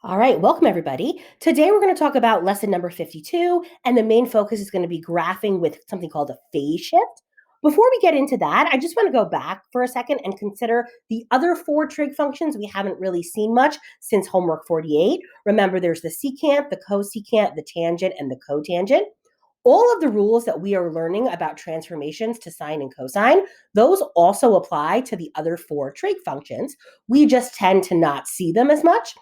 All right, welcome everybody. Today we're going to talk about lesson number 52, and the main focus is going to be graphing with something called a phase shift. Before we get into that, I just want to go back for a second and consider the other four trig functions we haven't really seen much since homework 48. Remember, there's the secant, the cosecant, the tangent, and the cotangent. All of the rules that we are learning about transformations to sine and cosine, those also apply to the other four trig functions. We just tend to not see them as much.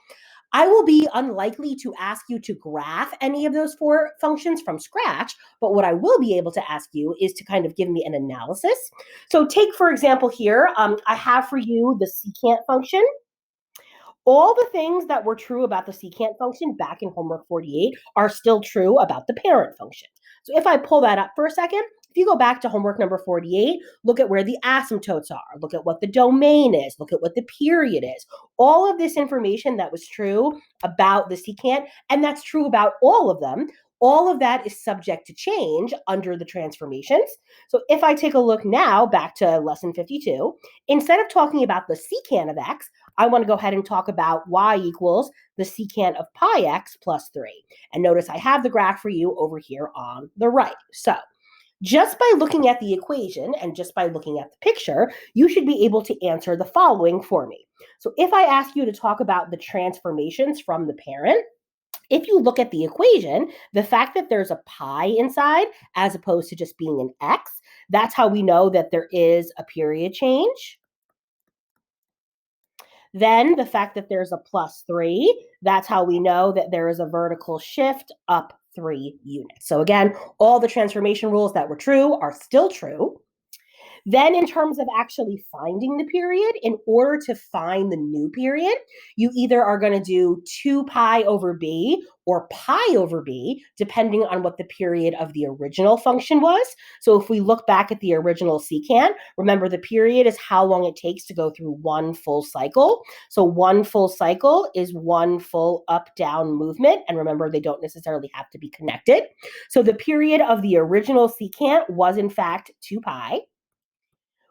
I will be unlikely to ask you to graph any of those four functions from scratch, but what I will be able to ask you is to kind of give me an analysis. So take, for example, here, I have for you the secant function. All the things that were true about the secant function back in homework 48 are still true about the parent function. So if I pull that up for a second, if you go back to homework number 48, look at where the asymptotes are, look at what the domain is, look at what the period is. All of this information that was true about the secant, and that's true about all of them, all of that is subject to change under the transformations. So if I take a look now back to lesson 52, instead of talking about the secant of x, I want to go ahead and talk about y equals the secant of pi x plus 3. And notice I have the graph for you over here on the right. So just by looking at the equation and just by looking at the picture, you should be able to answer the following for me. So if I ask you to talk about the transformations from the parent, if you look at the equation, the fact that there's a pi inside as opposed to just being an x, that's how we know that there is a period change. Then the fact that there's a plus 3, that's how we know that there is a vertical shift up 3 units. So again, all the transformation rules that were true are still true. Then in terms of actually finding the period, in order to find the new period, you either are going to do 2 pi over b or pi over b, depending on what the period of the original function was. So if we look back at the original secant, remember the period is how long it takes to go through one full cycle. So one full cycle is one full up-down movement. And remember, they don't necessarily have to be connected. So the period of the original secant was in fact 2 pi,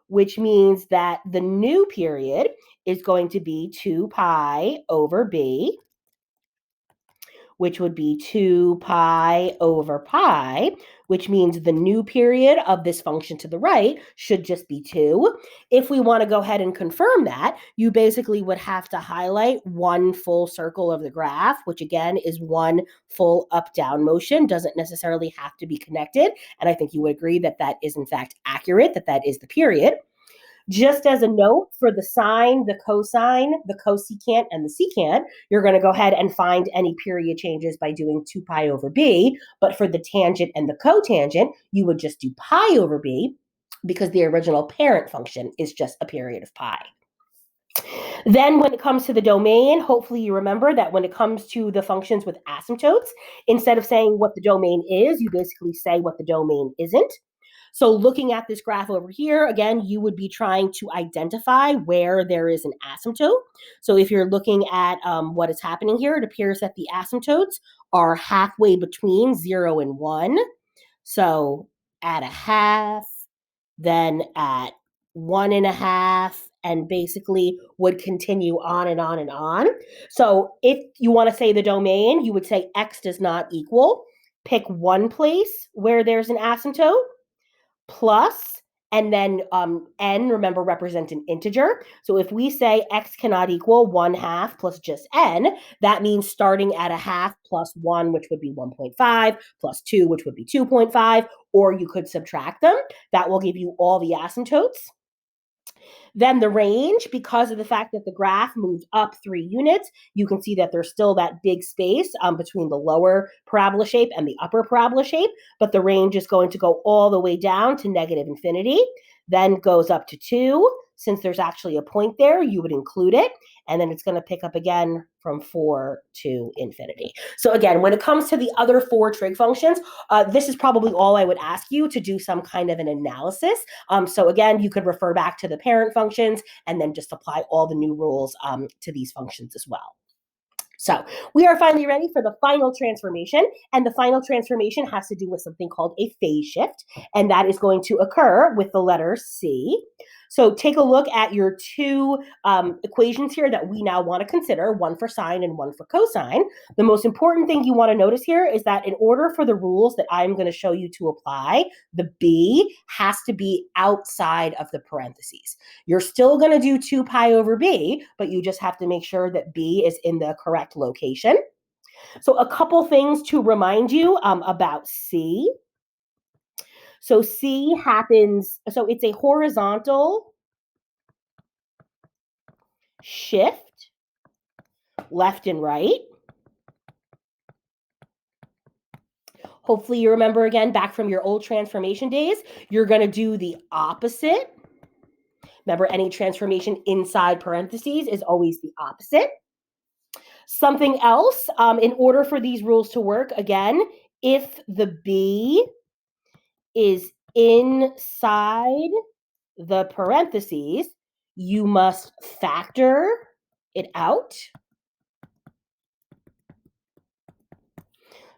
which means that the new period is going to be 2 pi over b, which would be 2 pi over pi, which means the new period of this function to the right should just be 2. If we want to go ahead and confirm that, you basically would have to highlight one full circle of the graph, which again is one full up-down motion, doesn't necessarily have to be connected. And I think you would agree that that is in fact accurate, that that is the period. Just as a note, for the sine, the cosine, the cosecant, and the secant, you're going to go ahead and find any period changes by doing 2 pi over b. But for the tangent and the cotangent, you would just do pi over b because the original parent function is just a period of pi. Then when it comes to the domain, hopefully you remember that when it comes to the functions with asymptotes, instead of saying what the domain is, you basically say what the domain isn't. So looking at this graph over here, again, you would be trying to identify where there is an asymptote. So if you're looking at what is happening here, it appears that the asymptotes are halfway between 0 and 1. So at a half, then at 1.5, and basically would continue on and on and on. So if you want to say the domain, you would say x does not equal. Pick one place where there's an asymptote, plus, and then n, remember, represent an integer. So if we say x cannot equal 1/2 plus just n, that means starting at a half plus 1, which would be 1.5, plus 2, which would be 2.5, or you could subtract them. That will give you all the asymptotes. Then the range, because of the fact that the graph moved up 3 units, you can see that there's still that big space between the lower parabola shape and the upper parabola shape, but the range is going to go all the way down to negative infinity, then goes up to 2. Since there's actually a point there, you would include it, and then it's going to pick up again from 4 to infinity. So again, when it comes to the other 4 trig functions, this is probably all I would ask you to do some kind of an analysis. So again, you could refer back to the parent functions and then just apply all the new rules to these functions as well. So we are finally ready for the final transformation, and the final transformation has to do with something called a phase shift, and that is going to occur with the letter C. So take a look at your two equations here that we now want to consider, one for sine and one for cosine. The most important thing you want to notice here is that in order for the rules that I'm going to show you to apply, the b has to be outside of the parentheses. You're still going to do 2 pi over b, but you just have to make sure that b is in the correct location. So a couple things to remind you about c. So C happens, so it's a horizontal shift left and right. Hopefully you remember again back from your old transformation days, you're going to do the opposite. Remember, any transformation inside parentheses is always the opposite. Something else, in order for these rules to work, again, if the B is inside the parentheses, you must factor it out.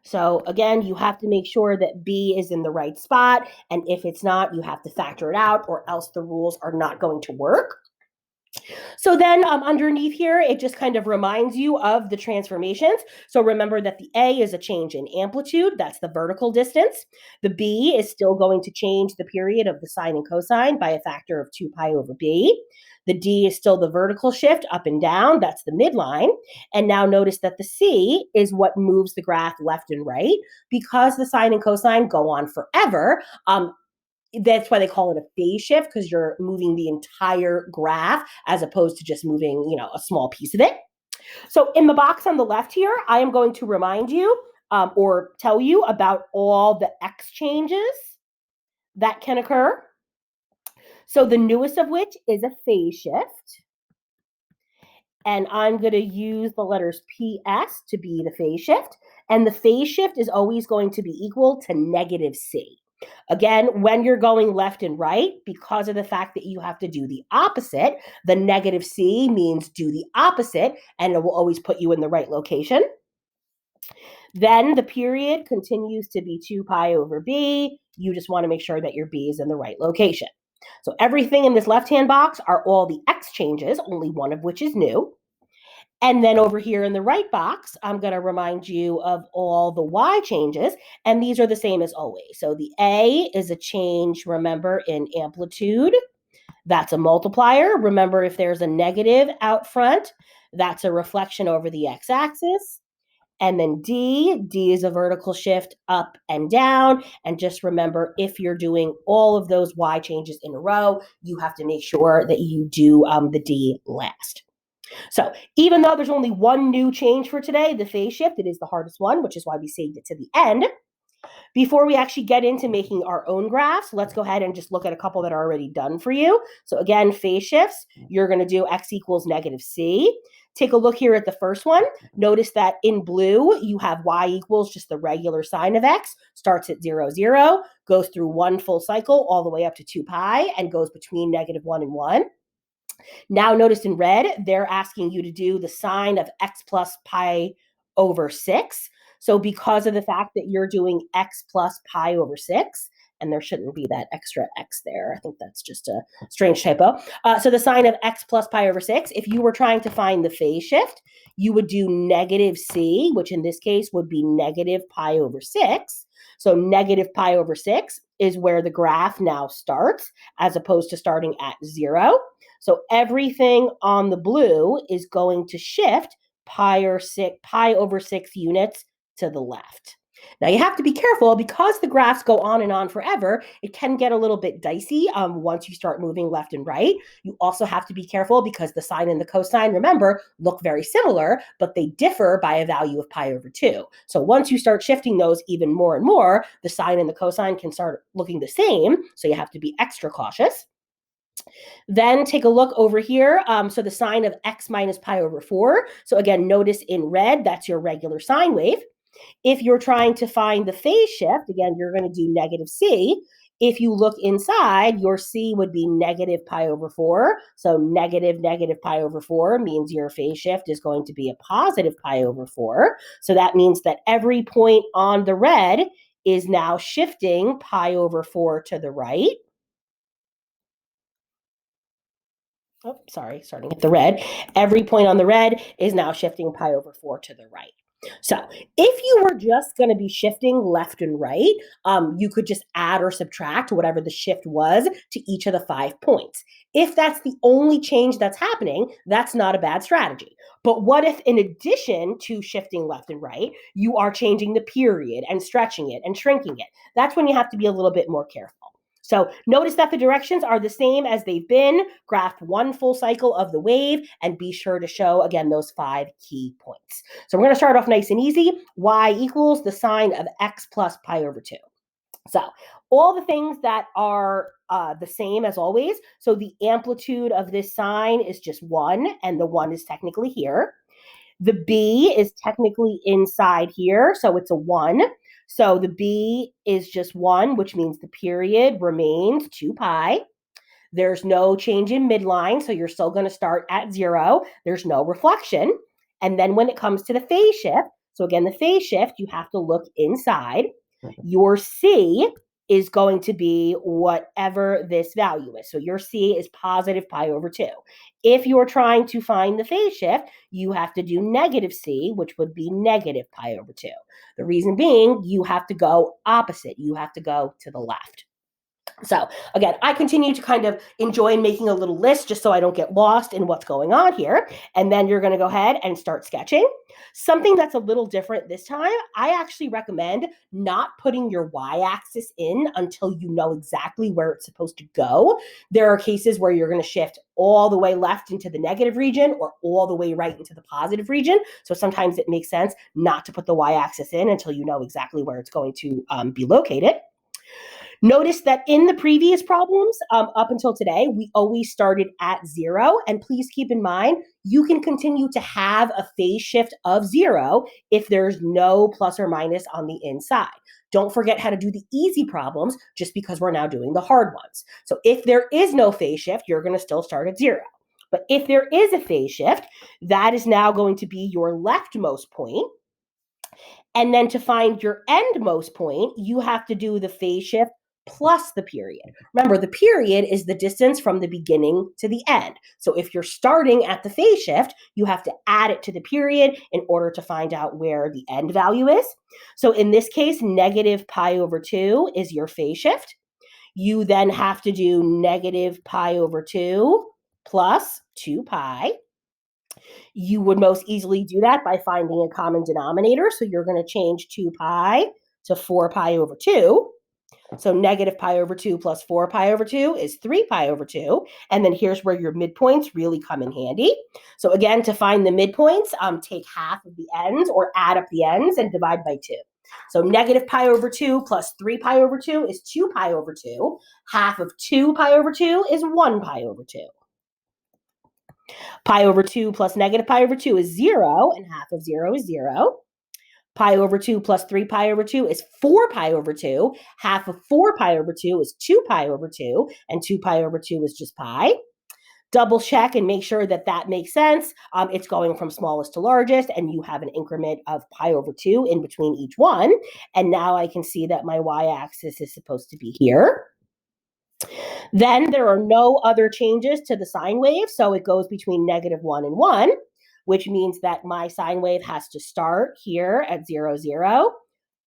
So again, you have to make sure that B is in the right spot. And if it's not, you have to factor it out or else the rules are not going to work. So then underneath here, it just kind of reminds you of the transformations. So remember that the A is a change in amplitude. That's the vertical distance. The B is still going to change the period of the sine and cosine by a factor of 2 pi over B. The D is still the vertical shift up and down. That's the midline. And now notice that the C is what moves the graph left and right. Because the sine and cosine go on forever, that's why they call it a phase shift, because you're moving the entire graph as opposed to just moving, a small piece of it. So in the box on the left here, I am going to remind you or tell you about all the X changes that can occur. So the newest of which is a phase shift. And I'm going to use the letters PS to be the phase shift. And the phase shift is always going to be equal to negative C. Again, when you're going left and right, because of the fact that you have to do the opposite, the negative C means do the opposite, and it will always put you in the right location. Then the period continues to be 2 pi over B. You just want to make sure that your B is in the right location. So everything in this left-hand box are all the X changes, only one of which is new. And then over here in the right box, I'm going to remind you of all the Y changes, and these are the same as always. So the A is a change, remember, in amplitude. That's a multiplier. Remember, if there's a negative out front, that's a reflection over the x-axis. And then D is a vertical shift up and down. And just remember, if you're doing all of those Y changes in a row, you have to make sure that you do the D last. So even though there's only one new change for today, the phase shift, it is the hardest one, which is why we saved it to the end. Before we actually get into making our own graphs, let's go ahead and just look at a couple that are already done for you. So again, phase shifts, you're going to do x equals negative c. Take a look here at the first one. Notice that in blue, you have y equals just the regular sign of x, starts at 0, 0, goes through one full cycle all the way up to 2 pi, and goes between negative 1 and 1. Now notice in red, they're asking you to do the sign of x plus pi over 6. So because of the fact that you're doing x plus pi over 6, and there shouldn't be that extra x there. I think that's just a strange typo. So the sign of x plus pi over 6, if you were trying to find the phase shift, you would do negative c, which in this case would be negative pi over 6. So negative pi over 6 is where the graph now starts, as opposed to starting at 0. So everything on the blue is going to shift pi over 6 units to the left. Now you have to be careful because the graphs go on and on forever. It can get a little bit dicey once you start moving left and right. You also have to be careful because the sine and the cosine, remember, look very similar, but they differ by a value of pi over 2. So once you start shifting those even more and more, the sine and the cosine can start looking the same. So you have to be extra cautious. Then take a look over here. So the sign of x minus pi over 4. So again, notice in red, that's your regular sine wave. If you're trying to find the phase shift, again, you're going to do negative c. If you look inside, your c would be negative pi over 4. So negative pi over 4 means your phase shift is going to be a positive pi over 4. So that means that every point on the red is now shifting pi over 4 to the right. oh, sorry, starting at the red, every point on the red is now shifting pi over 4 to the right. So if you were just going to be shifting left and right, you could just add or subtract whatever the shift was to each of the 5 points. If that's the only change that's happening, that's not a bad strategy. But what if, in addition to shifting left and right, you are changing the period and stretching it and shrinking it? That's when you have to be a little bit more careful. So notice that the directions are the same as they've been. Graph one full cycle of the wave and be sure to show, again, those 5 key points. So we're going to start off nice and easy. Y equals the sine of x plus pi over 2. So all the things that are the same as always. So the amplitude of this sine is just 1, and the 1 is technically here. The B is technically inside here, so it's a 1. So the B is just 1, which means the period remains 2 pi. There's no change in midline, so you're still going to start at 0. There's no reflection. And then when it comes to the phase shift, so again, the phase shift, you have to look inside. Your C is going to be whatever this value is. So your C is positive pi over 2. If you're trying to find the phase shift, you have to do negative C, which would be negative pi over 2. The reason being, you have to go opposite. You have to go to the left. So again, I continue to kind of enjoy making a little list just so I don't get lost in what's going on here. And then you're going to go ahead and start sketching. Something that's a little different this time, I actually recommend not putting your y-axis in until you know exactly where it's supposed to go. There are cases where you're going to shift all the way left into the negative region or all the way right into the positive region. So sometimes it makes sense not to put the y-axis in until you know exactly where it's going to be located. Notice that in the previous problems up until today, we always started at 0. And please keep in mind, you can continue to have a phase shift of 0 if there's no plus or minus on the inside. Don't forget how to do the easy problems just because we're now doing the hard ones. So if there is no phase shift, you're going to still start at 0. But if there is a phase shift, that is now going to be your leftmost point. And then to find your endmost point, you have to do the phase shift plus the period. Remember, the period is the distance from the beginning to the end. So if you're starting at the phase shift, you have to add it to the period in order to find out where the end value is. So in this case, negative pi over 2 is your phase shift. You then have to do negative pi over 2 plus 2 pi. You would most easily do that by finding a common denominator. So you're going to change 2 pi to 4 pi over 2. So negative pi over 2 plus 4 pi over 2 is 3 pi over 2. And then here's where your midpoints really come in handy. So again, to find the midpoints, take half of the ends or add up the ends and divide by 2. So negative pi over 2 plus 3 pi over 2 is 2 pi over 2. Half of 2 pi over 2 is 1 pi over 2. Pi over 2 plus negative pi over 2 is 0, and half of 0 is 0. Pi over 2 plus 3 pi over 2 is 4 pi over 2. Half of 4 pi over 2 is 2 pi over 2, and 2 pi over 2 is just pi. Double check and make sure that that makes sense. It's going from smallest to largest, and you have an increment of pi over 2 in between each one. And now I can see that my y-axis is supposed to be here. Then there are no other changes to the sine wave, so it goes between -1 and 1, which means that my sine wave has to start here at 0, 0,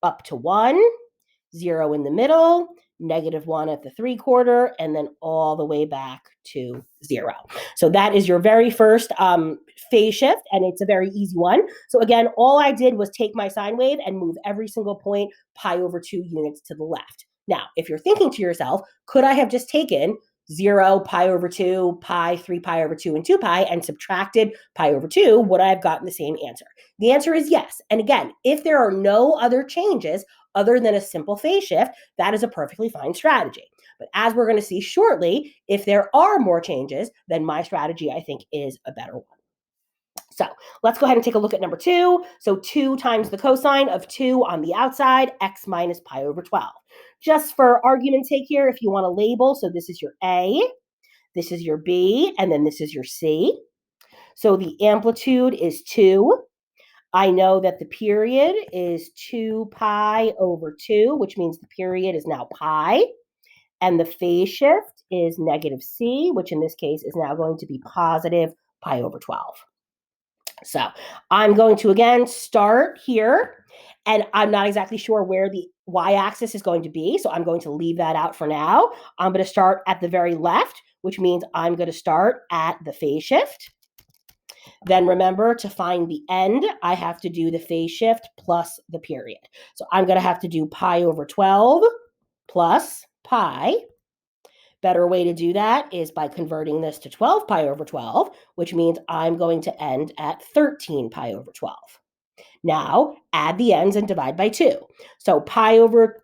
up to 1, 0 in the middle, -1 at the 3/4, and then all the way back to 0. So that is your very first phase shift, and it's a very easy one. So again, all I did was take my sine wave and move every single point pi over 2 units to the left. Now, if you're thinking to yourself, could I have just taken 0, pi over 2, pi, 3 pi over 2, and 2 pi, and subtracted pi over 2, would I have gotten the same answer? The answer is yes. And again, if there are no other changes other than a simple phase shift, that is a perfectly fine strategy. But as we're going to see shortly, if there are more changes, then my strategy, I think, is a better one. So let's go ahead and take a look at number 2. So 2 times the cosine of 2 on the outside, x minus pi over 12. Just for argument's sake here, if you want to label, so this is your A, this is your B, and then this is your C. So the amplitude is 2. I know that the period is 2 pi over 2, which means the period is now pi. And the phase shift is negative c, which in this case is now going to be positive pi over 12. So I'm going to, again, start here. And I'm not exactly sure where the y-axis is going to be, so I'm going to leave that out for now. I'm going to start at the very left, which means I'm going to start at the phase shift. Then remember, to find the end, I have to do the phase shift plus the period. So I'm going to have to do pi over 12 plus pi. Better way to do that is by converting this to 12 pi over 12, which means I'm going to end at 13 pi over 12. Now, add the ends and divide by 2. So pi over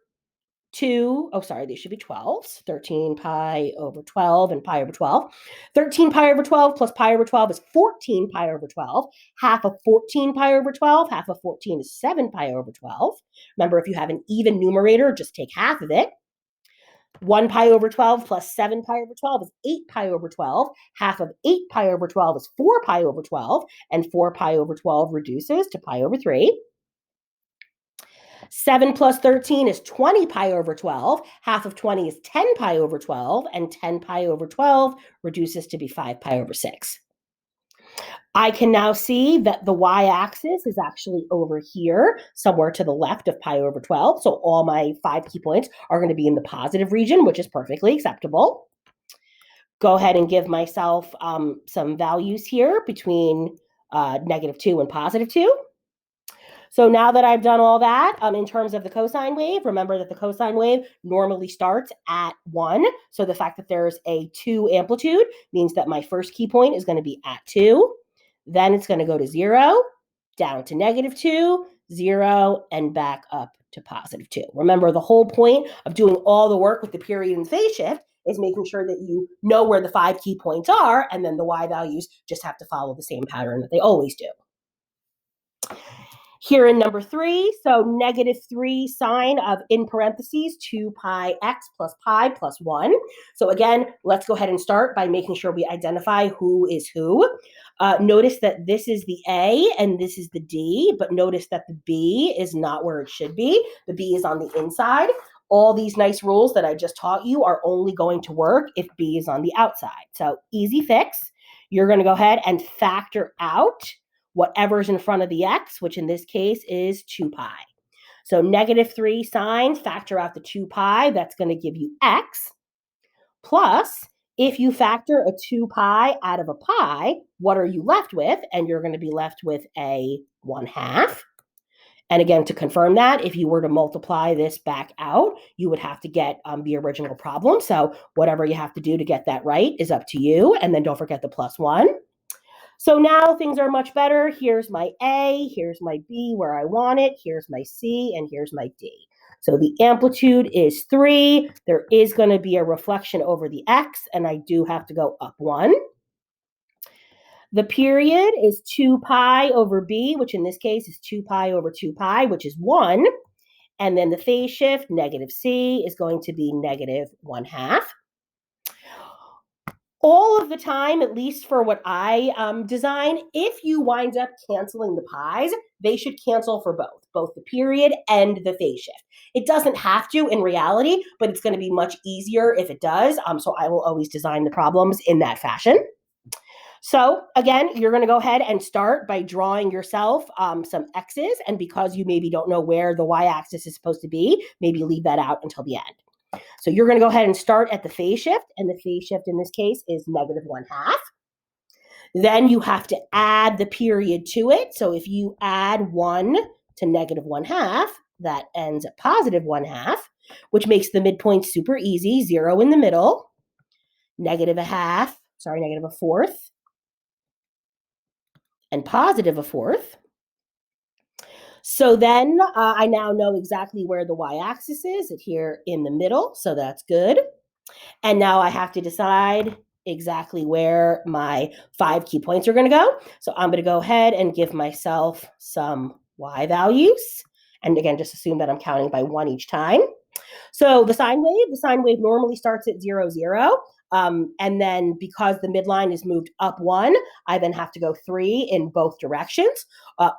2, these should be 12s. 13 pi over 12 and pi over 12. 13 pi over 12 plus pi over 12 is 14 pi over 12. Half of 14 pi over 12, half of 14 is 7 pi over 12. Remember, if you have an even numerator, just take half of it. 1 pi over 12 plus 7 pi over 12 is 8 pi over 12. Half of 8 pi over 12 is 4 pi over 12. And 4 pi over 12 reduces to pi over 3. 7 plus 13 is 20 pi over 12. Half of 20 is 10 pi over 12. And 10 pi over 12 reduces to be 5 pi over 6. I can now see that the y-axis is actually over here, somewhere to the left of pi over 12. So all my 5 key points are going to be in the positive region, which is perfectly acceptable. Go ahead and give myself some values here between negative 2 and positive 2. So now that I've done all that, in terms of the cosine wave, remember that the cosine wave normally starts at 1. So the fact that there's a 2 amplitude means that my first key point is going to be at 2. Then it's going to go to 0, down to negative 2, 0, and back up to positive 2. Remember, the whole point of doing all the work with the period and phase shift is making sure that you know where the 5 key points are, and then the y values just have to follow the same pattern that they always do. Here in number 3, so negative 3 sine of, in parentheses, 2 pi x plus pi plus 1. So again, let's go ahead and start by making sure we identify who is who. Notice that this is the A and this is the D, but notice that the B is not where it should be. The B is on the inside. All these nice rules that I just taught you are only going to work if B is on the outside. So easy fix. You're going to go ahead and factor out whatever's in front of the x, which in this case is 2 pi. So negative 3 sine, factor out the 2 pi, that's going to give you x. Plus, if you factor a 2 pi out of a pi, what are you left with? And you're going to be left with a 1/2. And again, to confirm that, if you were to multiply this back out, you would have to get the original problem. So whatever you have to do to get that right is up to you. And then don't forget the plus 1. So now things are much better. Here's my A, here's my B where I want it, here's my C, and here's my D. So the amplitude is 3. There is going to be a reflection over the x, and I do have to go up 1. The period is 2 pi over B, which in this case is 2 pi over 2 pi, which is 1. And then the phase shift, negative C, is going to be negative 1/2. All of the time, at least for what I design, if you wind up canceling the pi's, they should cancel for both the period and the phase shift. It doesn't have to in reality, but it's going to be much easier if it does. So I will always design the problems in that fashion. So again, you're going to go ahead and start by drawing yourself some x's. And because you maybe don't know where the y-axis is supposed to be, maybe leave that out until the end. So you're going to go ahead and start at the phase shift, and the phase shift in this case is negative 1/2. Then you have to add the period to it. So if you add 1 to negative 1/2, that ends at positive 1/2, which makes the midpoint super easy, 0 in the middle, negative 1/4, and positive 1/4. So then I now know exactly where the y-axis is, here in the middle, so that's good. And now I have to decide exactly where my 5 key points are going to go. So I'm going to go ahead and give myself some y values. And again, just assume that I'm counting by 1 each time. So the sine wave normally starts at 0, 0. And then because the midline is moved up 1, I then have to go 3 in both directions.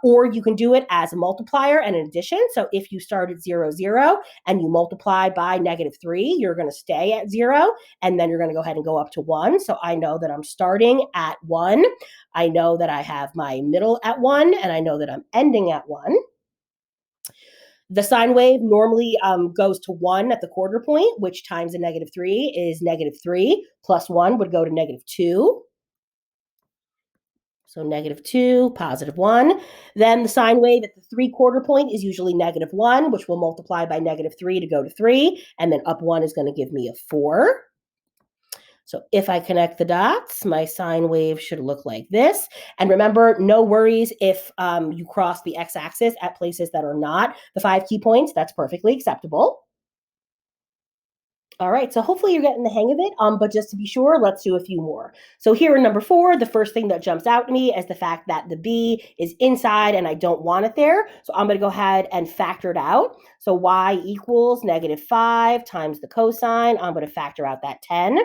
Or you can do it as a multiplier and an addition. So if you start at 0, 0, and you multiply by -3, you're going to stay at 0, and then you're going to go ahead and go up to 1. So I know that I'm starting at 1. I know that I have my middle at 1, and I know that I'm ending at 1. The sine wave normally goes to 1 at the quarter point, which times a -3 is -3, plus 1 would go to -2. So -2, +1. Then the sine wave at the 3/4 point is usually -1, which will multiply by -3 to go to 3, and then up 1 is going to give me a 4. So if I connect the dots, my sine wave should look like this. And remember, no worries if you cross the x-axis at places that are not the 5 key points. That's perfectly acceptable. All right, so hopefully you're getting the hang of it, but just to be sure, let's do a few more. So here in number 4, the first thing that jumps out to me is the fact that the b is inside and I don't want it there. So I'm going to go ahead and factor it out. So y equals -5 times the cosine. I'm going to factor out that 10.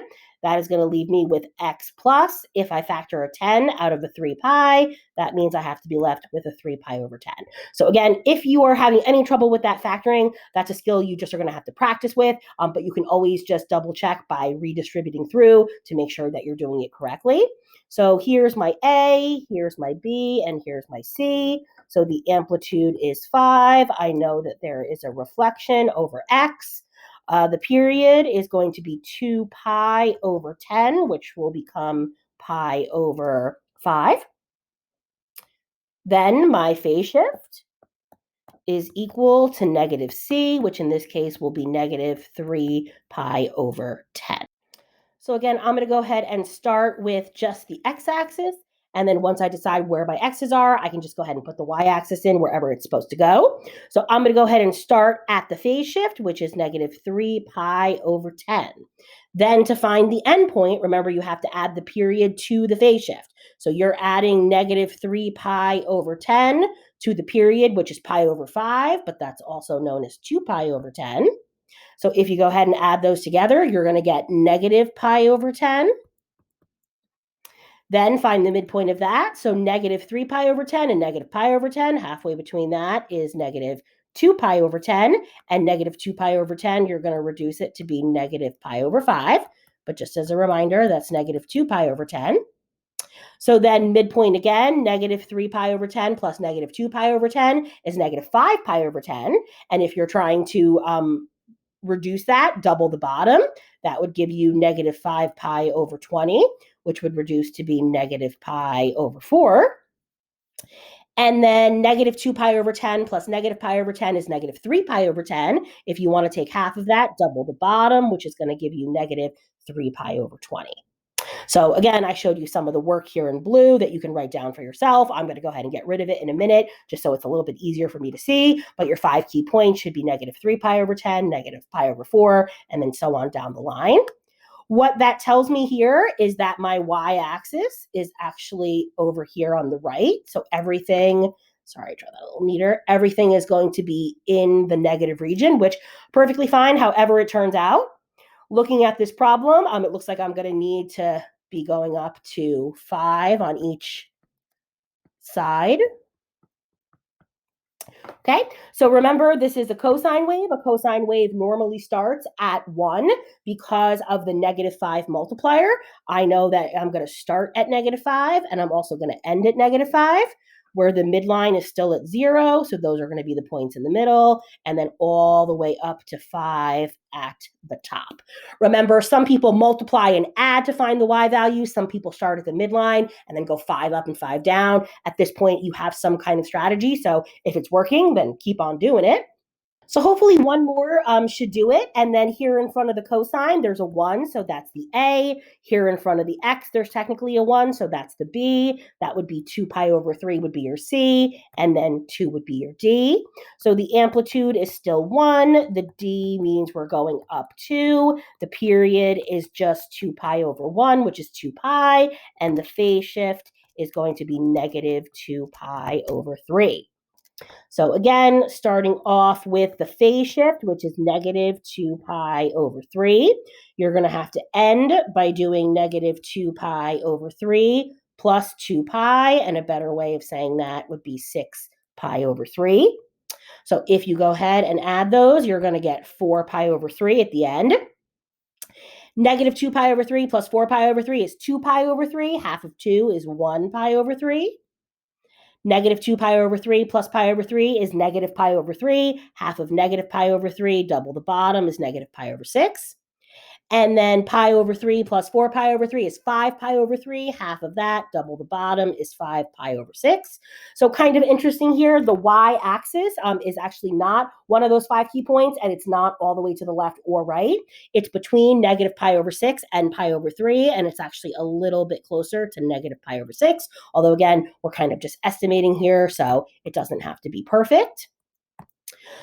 That is going to leave me with x plus. If I factor a 10 out of the 3 pi, that means I have to be left with a 3 pi over 10. So again, if you are having any trouble with that factoring, that's a skill you just are going to have to practice with, but you can always just double check by redistributing through to make sure that you're doing it correctly. So here's my A, here's my B, and here's my C. So the amplitude is 5. I know that there is a reflection over x. The period is going to be 2 pi over 10, which will become pi over 5. Then my phase shift is equal to -c, which in this case will be -3 pi over 10. So again, I'm going to go ahead and start with just the x-axis. And then once I decide where my x's are, I can just go ahead and put the y-axis in wherever it's supposed to go. So I'm going to go ahead and start at the phase shift, which is -3 pi over 10. Then to find the endpoint, remember you have to add the period to the phase shift. So you're adding -3 pi over 10 to the period, which is pi over 5, but that's also known as 2 pi over 10. So if you go ahead and add those together, you're going to get -pi over 10. Then find the midpoint of that. So -3 pi over 10 and -pi over 10. Halfway between that is -2 pi over 10. And -2 pi over 10, you're going to reduce it to be -pi over 5. But just as a reminder, that's -2 pi over 10. So then midpoint again, -3 pi over 10 plus -2 pi over 10 is -5 pi over 10. And if you're trying to reduce that, double the bottom, that would give you -5 pi over 20, which would reduce to be -pi over 4. And then -2 pi over 10 plus -pi over 10 is -3 pi over 10. If you want to take half of that, double the bottom, which is going to give you -3 pi over 20. So again, I showed you some of the work here in blue that you can write down for yourself. I'm going to go ahead and get rid of it in a minute, just so it's a little bit easier for me to see. But your 5 key points should be -3 pi over 10, -pi over 4, and then so on down the line. What that tells me here is that my y-axis is actually over here on the right. So everything, sorry, draw that a little neater. Everything is going to be in the negative region, which perfectly fine, however it turns out. Looking at this problem, it looks like I'm going to need to be going up to 5 on each side. Okay, so remember, this is a cosine wave. A cosine wave normally starts at 1 because of the -5 multiplier. I know that I'm going to start at -5, and I'm also going to end at -5, where the midline is still at 0. So those are going to be the points in the middle, and then all the way up to 5 at the top. Remember, some people multiply and add to find the y value. Some people start at the midline and then go 5 up and 5 down. At this point, you have some kind of strategy. So if it's working, then keep on doing it. So hopefully one more should do it. And then here in front of the cosine, there's a 1, so that's the A. Here in front of the x, there's technically a 1, so that's the B. That would be 2 pi over 3 would be your C, and then 2 would be your D. So the amplitude is still 1. The D means we're going up 2. The period is just 2 pi over 1, which is 2 pi, and the phase shift is going to be -2 pi over 3. So again, starting off with the phase shift, which is negative 2 pi over 3, you're going to have to end by doing negative 2 pi over 3 plus 2 pi, and a better way of saying that would be 6 pi over 3. So if you go ahead and add those, you're going to get 4 pi over 3 at the end. Negative 2 pi over 3 plus 4 pi over 3 is 2 pi over 3. Half of 2 is 1 pi over 3. Negative 2 pi over 3 plus pi over 3 is negative pi over 3. Half of negative pi over 3, double the bottom, is negative pi over 6. And then pi over 3 plus 4 pi over 3 is 5 pi over 3. Half of that, double the bottom, is 5 pi over 6. So kind of interesting here, the y-axis is actually not one of those 5 key points, and it's not all the way to the left or right. It's between negative pi over 6 and pi over 3, and it's actually a little bit closer to negative pi over 6. Although, again, we're kind of just estimating here, so it doesn't have to be perfect.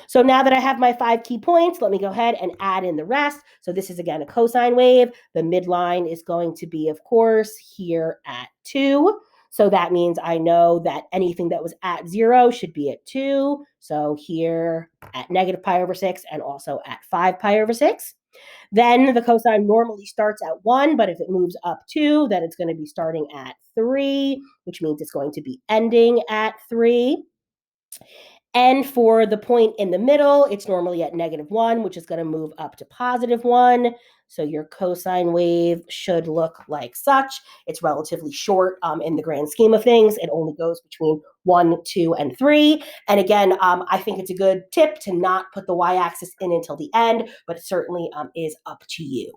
So now that I have my 5 key points, let me go ahead and add in the rest. So this is, again, a cosine wave. The midline is going to be, of course, here at 2. So that means I know that anything that was at 0 should be at 2. So here at negative pi over 6 and also at 5 pi over 6. Then the cosine normally starts at 1, but if it moves up 2, then it's going to be starting at 3, which means it's going to be ending at 3. And for the point in the middle, it's normally at -1, which is going to move up to +1. So your cosine wave should look like such. It's relatively short in the grand scheme of things. It only goes between 1, 2, and 3. And again, I think it's a good tip to not put the y-axis in until the end, but it certainly is up to you.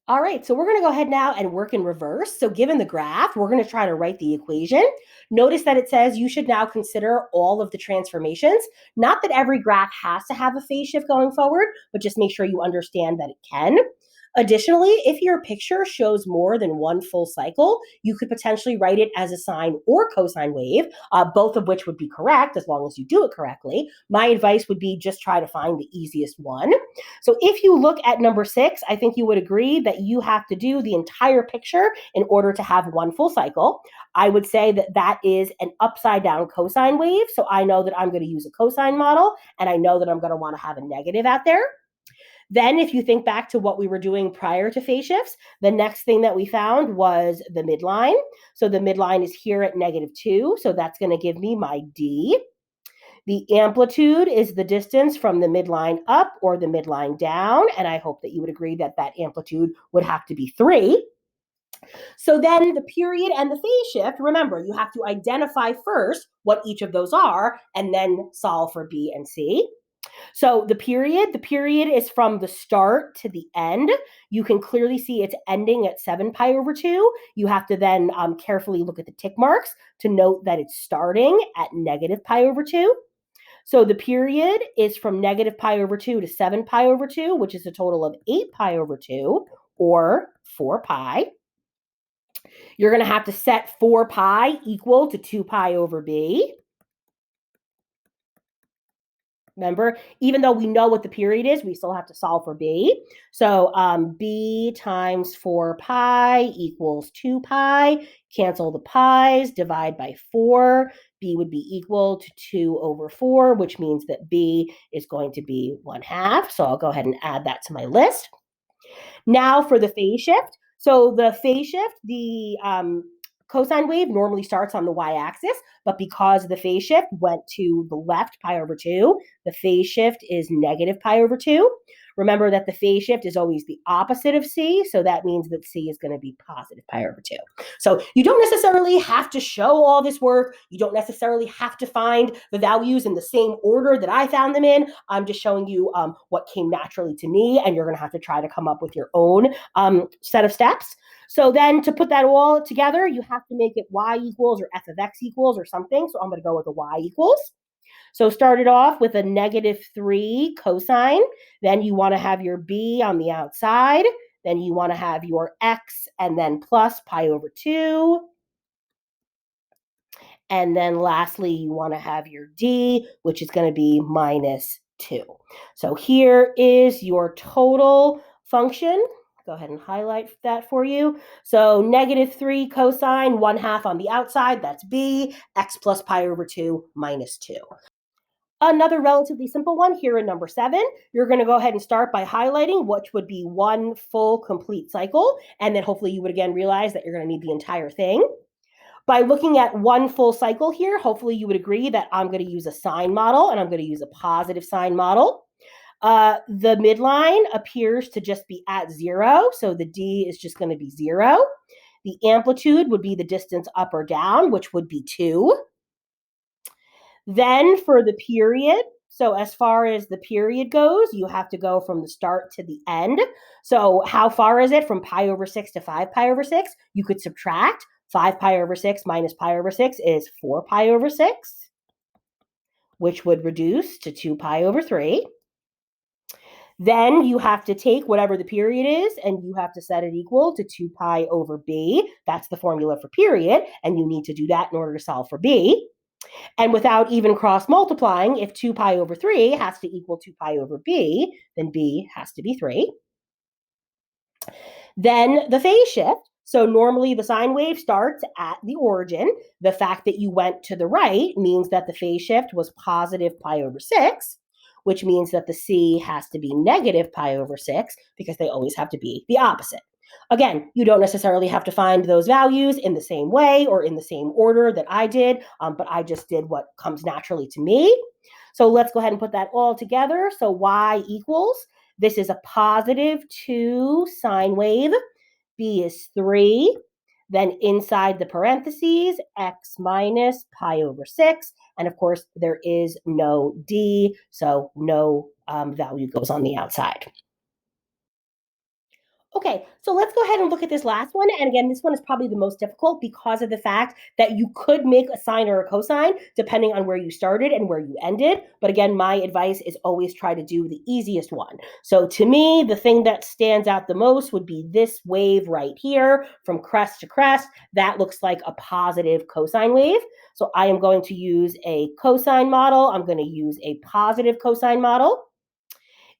All right, so we're going to go ahead now and work in reverse. So given the graph, we're going to try to write the equation. Notice that it says you should now consider all of the transformations. Not that every graph has to have a phase shift going forward, but just make sure you understand that it can. Additionally, if your picture shows more than one full cycle, you could potentially write it as a sine or cosine wave, both of which would be correct as long as you do it correctly. My advice would be just try to find the easiest one. So if you look at number 6, I think you would agree that you have to do the entire picture in order to have one full cycle. I would say that that is an upside down cosine wave. So I know that I'm going to use a cosine model, and I know that I'm going to want to have a negative out there. Then if you think back to what we were doing prior to phase shifts, the next thing that we found was the midline. So the midline is here at -2. So that's going to give me my D. The amplitude is the distance from the midline up or the midline down. And I hope that you would agree that that amplitude would have to be 3. So then the period and the phase shift, remember, you have to identify first what each of those are and then solve for B and C. So the period is from the start to the end. You can clearly see it's ending at 7 pi over 2. You have to then carefully look at the tick marks to note that it's starting at negative pi over 2. So the period is from negative pi over 2 to 7 pi over 2, which is a total of 8 pi over 2, or 4 pi. You're going to have to set 4 pi equal to 2 pi over b. Remember, even though we know what the period is, we still have to solve for b. So b times 4 pi equals 2 pi. Cancel the pi's, divide by 4. B would be equal to 2 over 4, which means that b is going to be 1/2. So I'll go ahead and add that to my list. Now for the phase shift. So the phase shift, the cosine wave normally starts on the y-axis, but because the phase shift went to the left pi over 2, the phase shift is negative pi over 2. Remember that the phase shift is always the opposite of C, so that means that C is going to be positive pi over 2. So you don't necessarily have to show all this work. You don't necessarily have to find the values in the same order that I found them in. I'm just showing you what came naturally to me, and you're going to have to try to come up with your own set of steps. So then to put that all together, you have to make it y equals or f of x equals or something. So I'm going to go with a y equals. So started off with a -3 cosine. Then you want to have your b on the outside. Then you want to have your x and then plus pi over 2. And then lastly, you want to have your d, which is going to be -2. So here is your total function. Go ahead and highlight that for you. So -3 cosine, 1/2 on the outside, that's b, x plus pi over 2 minus 2. Another relatively simple one here in number 7, you're going to go ahead and start by highlighting which would be one full complete cycle, and then hopefully you would again realize that you're going to need the entire thing. By looking at one full cycle here, hopefully you would agree that I'm going to use a sign model, and I'm going to use a positive sign model. The midline appears to just be at 0, so the d is just going to be 0. The amplitude would be the distance up or down, which would be 2. Then for the period, so as far as the period goes, you have to go from the start to the end. So how far is it from pi over 6 to 5 pi over 6? You could subtract. 5 pi over 6 minus pi over 6 is 4 pi over 6, which would reduce to 2 pi over 3. Then you have to take whatever the period is, and you have to set it equal to 2 pi over b. That's the formula for period, and you need to do that in order to solve for b. And without even cross multiplying, if 2 pi over 3 has to equal 2 pi over b, then b has to be 3. Then the phase shift. So normally the sine wave starts at the origin. The fact that you went to the right means that the phase shift was positive pi over 6, which means that the c has to be negative pi over 6 because they always have to be the opposite. Again, you don't necessarily have to find those values in the same way or in the same order that I did, but I just did what comes naturally to me. So let's go ahead and put that all together. So y equals, this is a positive 2 sine wave, b is 3, then inside the parentheses, x minus pi over 6, and of course there is no d, so no value goes on the outside. Okay, so let's go ahead and look at this last one. And again, this one is probably the most difficult because of the fact that you could make a sine or a cosine depending on where you started and where you ended. But again, my advice is always try to do the easiest one. So to me, the thing that stands out the most would be this wave right here from crest to crest. That looks like a positive cosine wave. So I am going to use a cosine model. I'm going to use a positive cosine model.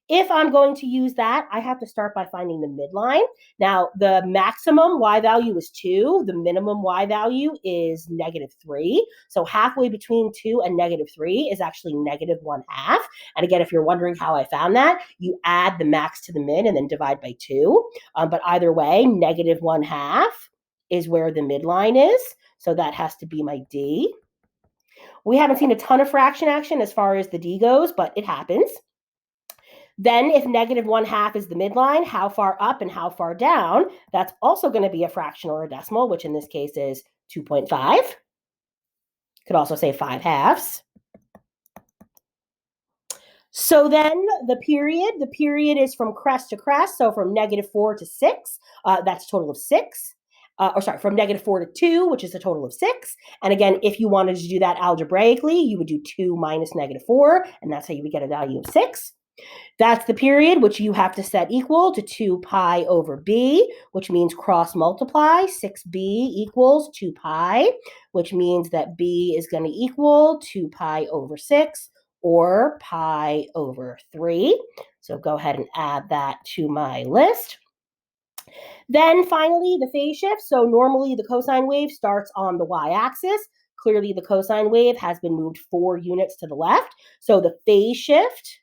If I'm going to use that, I have to start by finding the midline. Now, the maximum y value is 2. The minimum y value is -3. So halfway between 2 and -3 is actually -1/2. And again, if you're wondering how I found that, you add the max to the min and then divide by 2. But either way, -1/2 is where the midline is. So that has to be my d. We haven't seen a ton of fraction action as far as the d goes, but it happens. Then if -1/2 is the midline, how far up and how far down, that's also going to be a fraction or a decimal, which in this case is 2.5. Could also say 5/2. So then the period is from crest to crest, so from -4 to 6, that's a total of 6. From -4 to 2, which is a total of 6. And again, if you wanted to do that algebraically, you would do 2 minus -4, and that's how you would get a value of 6. That's the period, which you have to set equal to 2 pi over b, which means cross multiply. 6b equals 2 pi, which means that b is going to equal 2 pi over 6 or pi over 3. So go ahead and add that to my list. Then finally, the phase shift. So normally the cosine wave starts on the y-axis. Clearly, the cosine wave has been moved 4 units to the left. So the phase shift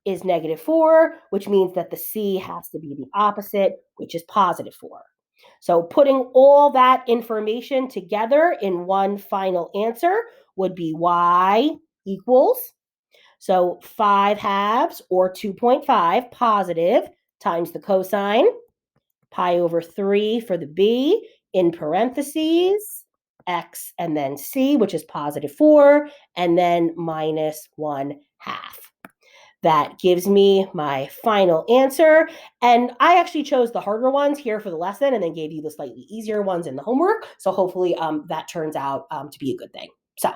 is -4, which means that the c has to be the opposite, which is +4. So putting all that information together in one final answer would be y equals, so 5/2 or 2.5 positive times the cosine, pi over 3 for the b, in parentheses, x and then c, which is +4, and then -1/2. That gives me my final answer. And I actually chose the harder ones here for the lesson and then gave you the slightly easier ones in the homework. So hopefully that turns out to be a good thing. So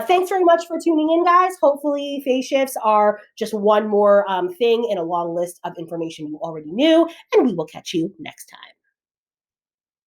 thanks very much for tuning in, guys. Hopefully phase shifts are just one more thing in a long list of information you already knew. And we will catch you next time.